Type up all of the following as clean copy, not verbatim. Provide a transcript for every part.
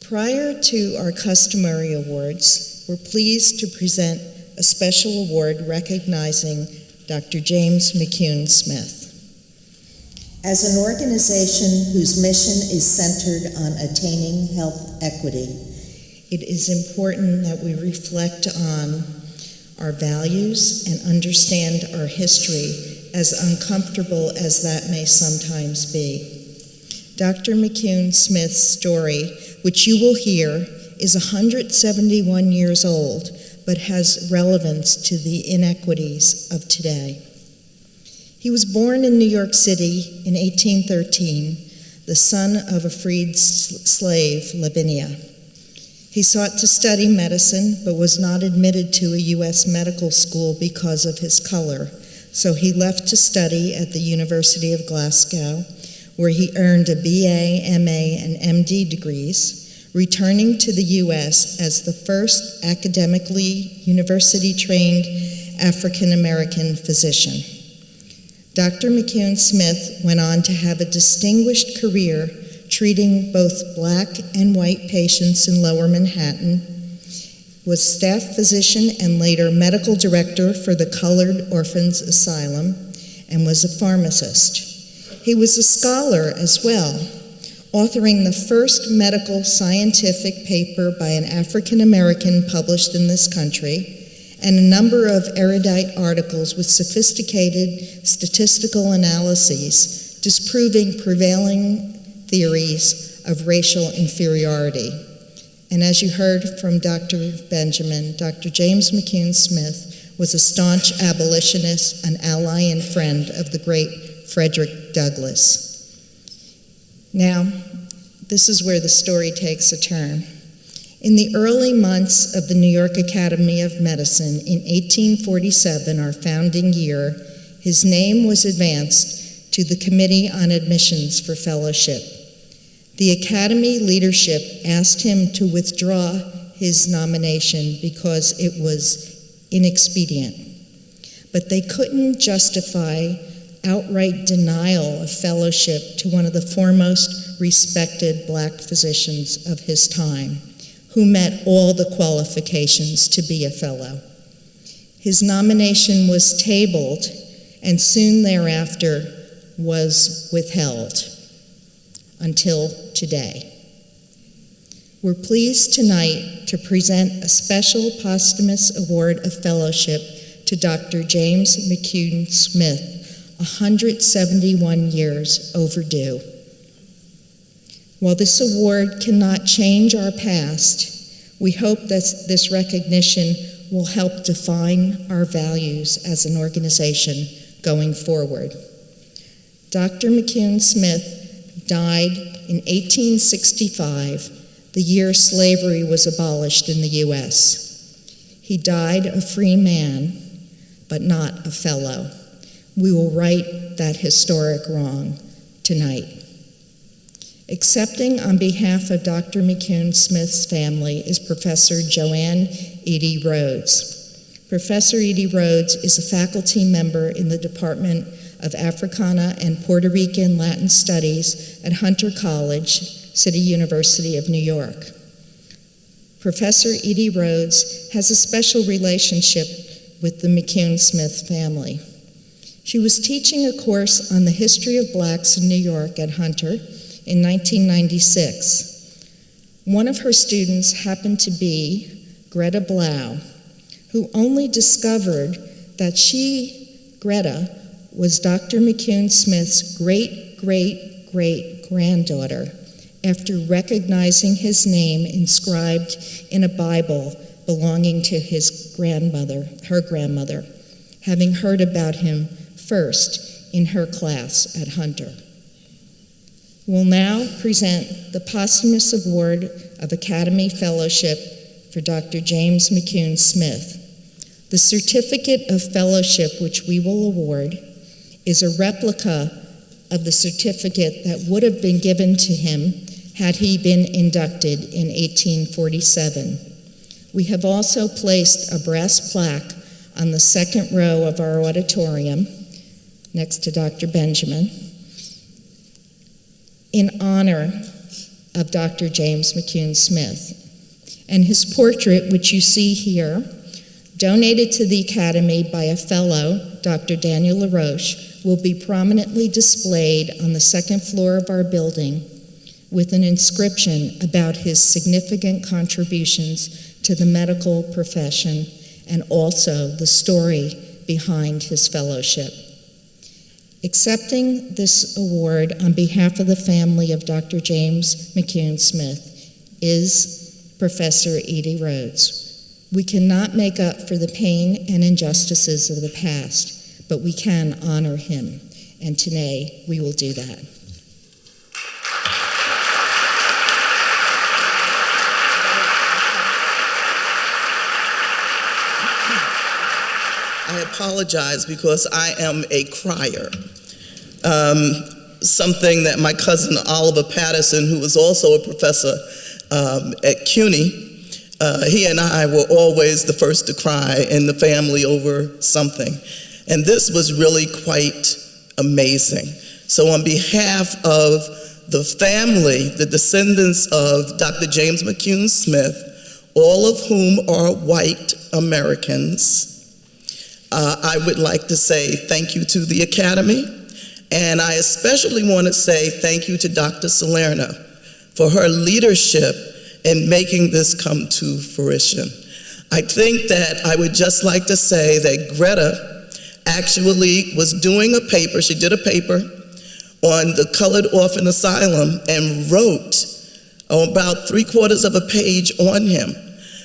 Prior to our customary awards, we're pleased to present a special award recognizing Dr. James McCune Smith. As an organization whose mission is centered on attaining health equity, it is important that we reflect on our values and understand our history, as uncomfortable as that may sometimes be. Dr. McCune Smith's story, which you will hear, is 171 years old, but has relevance to the inequities of today. He was born in New York City in 1813, the son of a freed slave, Lavinia. He sought to study medicine, but was not admitted to a U.S. medical school because of his color, so he left to study at the University of Glasgow, where he earned a BA, MA, and MD degrees, returning to the U.S. as the first academically university-trained African-American physician. Dr. McCune Smith went on to have a distinguished career treating both Black and white patients in Lower Manhattan, was staff physician and later medical director for the Colored Orphans Asylum, and was a pharmacist. He was a scholar as well, authoring the first medical scientific paper by an African American published in this country, and a number of erudite articles with sophisticated statistical analyses disproving prevailing theories of racial inferiority. And as you heard from Dr. Benjamin, Dr. James McCune Smith was a staunch abolitionist, an ally and friend of the great Frederick Douglass. Now, this is where the story takes a turn. In the early months of the New York Academy of Medicine in 1847, our founding year, his name was advanced to the Committee on Admissions for Fellowship. The Academy leadership asked him to withdraw his nomination because it was inexpedient, but they couldn't justify outright denial of fellowship to one of the foremost respected Black physicians of his time, who met all the qualifications to be a fellow. His nomination was tabled and soon thereafter was withheld until today. We're pleased tonight to present a special posthumous award of fellowship to Dr. James McCune Smith, 171 years overdue. While this award cannot change our past, we hope that this recognition will help define our values as an organization going forward. Dr. McCune Smith died in 1865, the year slavery was abolished in the U.S. He died a free man, but not a fellow. We will right that historic wrong tonight. Accepting on behalf of Dr. McCune Smith's family is Professor Joanne Edey-Rhodes. Professor Edey-Rhodes is a faculty member in the Department of Africana and Puerto Rican Latin Studies at Hunter College, City University of New York. Professor Edey-Rhodes has a special relationship with the McCune Smith family. She was teaching a course on the history of Blacks in New York at Hunter in 1996. One of her students happened to be Greta Blau, who only discovered that Greta, was Dr. McCune Smith's great-great-great-granddaughter after recognizing his name inscribed in a Bible belonging to her grandmother, having heard about him first in her class at Hunter. We'll now present the posthumous award of Academy Fellowship for Dr. James McCune Smith. The certificate of fellowship which we will award is a replica of the certificate that would have been given to him had he been inducted in 1847. We have also placed a brass plaque on the second row of our auditorium, next to Dr. Benjamin, in honor of Dr. James McCune Smith. And his portrait, which you see here, donated to the Academy by a fellow, Dr. Daniel LaRoche, will be prominently displayed on the second floor of our building with an inscription about his significant contributions to the medical profession and also the story behind his fellowship. Accepting this award on behalf of the family of Dr. James McCune Smith is Professor Edey-Rhodes. We cannot make up for the pain and injustices of the past, but we can honor him, and today we will do that. I apologize because I am a crier. Something that my cousin Oliver Patterson, who was also a professor at CUNY, he and I were always the first to cry in the family over something. And this was really quite amazing. So on behalf of the family, the descendants of Dr. James McCune Smith, all of whom are white Americans, I would like to say thank you to the Academy, and I especially want to say thank you to Dr. Salerno for her leadership in making this come to fruition. I think that I would just like to say that Greta actually was doing a paper, she did a paper on the Colored Orphans Asylum and wrote about 3/4 of a page on him.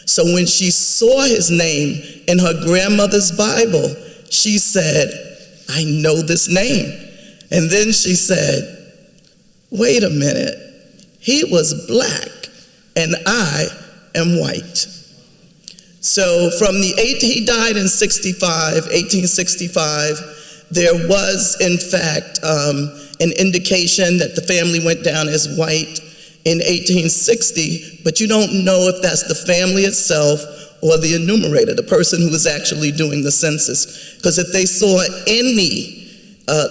So when she saw his name in her grandmother's Bible, she said, I know this name. And then she said, wait a minute, he was black and I am white. So he died in 1865, there was in fact an indication that the family went down as white in 1860, but you don't know if that's the family itself or the enumerator, the person who was actually doing the census. Because if they saw any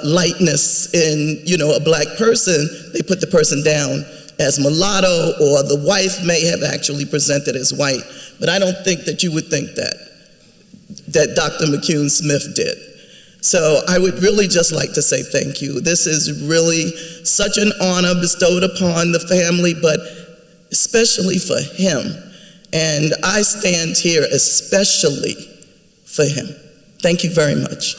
lightness in, a black person, they put the person down as mulatto, or the wife may have actually presented as white. But I don't think that you would think that Dr. McCune Smith did. So I would really just like to say thank you. This is really such an honor bestowed upon the family, but especially for him. And I stand here especially for him. Thank you very much.